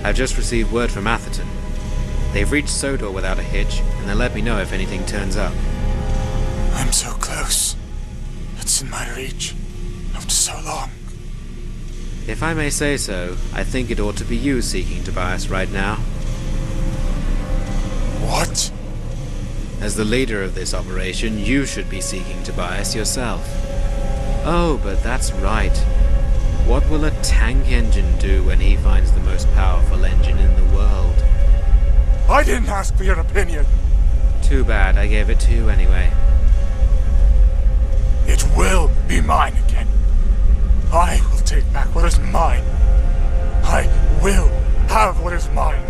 I've just received word from Atherton. They've reached Sodor without a hitch, and they'll let me know if anything turns up. I'm so close. It's in my reach. After so long. If I may say so, I think it ought to be you seeking Tobias right now. What? As the leader of this operation, you should be seeking Tobias yourself. Oh, but that's right. What will a tank engine do when he finds the most powerful engine in the world? I didn't ask for your opinion. Too bad, I gave it to you anyway. It will be mine again. I will take back what is mine. I will have what is mine.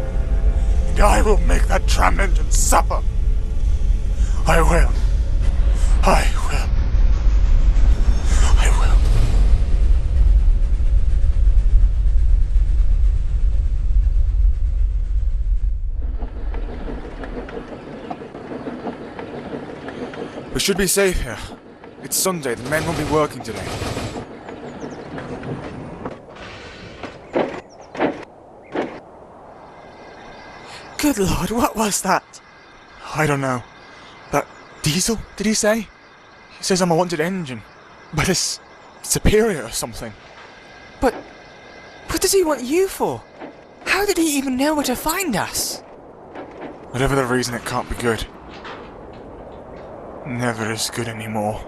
And I will make that tram engine suffer. I will. I will. I will. We should be safe here. It's Sunday, the men won't be working today. Good Lord, what was that? I don't know. That diesel, did he say? He says I'm a wanted engine. But it's superior or something. But what does he want you for? How did he even know where to find us? Whatever the reason, it can't be good. Never is good anymore.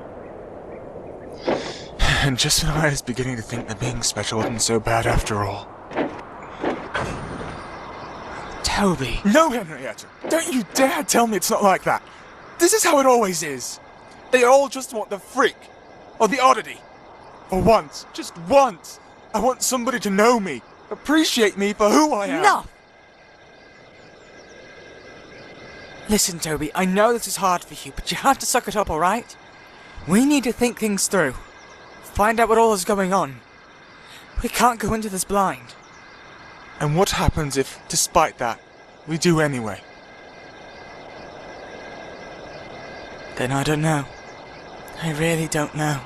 And just when I was beginning to think that being special wasn't so bad after all. Toby. No, Henrietta! Don't you dare tell me it's not like that! This is how it always is! They all just want the freak, or the oddity. For once, just once, I want somebody to know me, appreciate me for who I am. Enough! Listen, Toby, I know this is hard for you, but you have to suck it up, alright? We need to think things through. Find out what all is going on. We can't go into this blind. And what happens if, despite that, we do anyway? Then I don't know. I really don't know.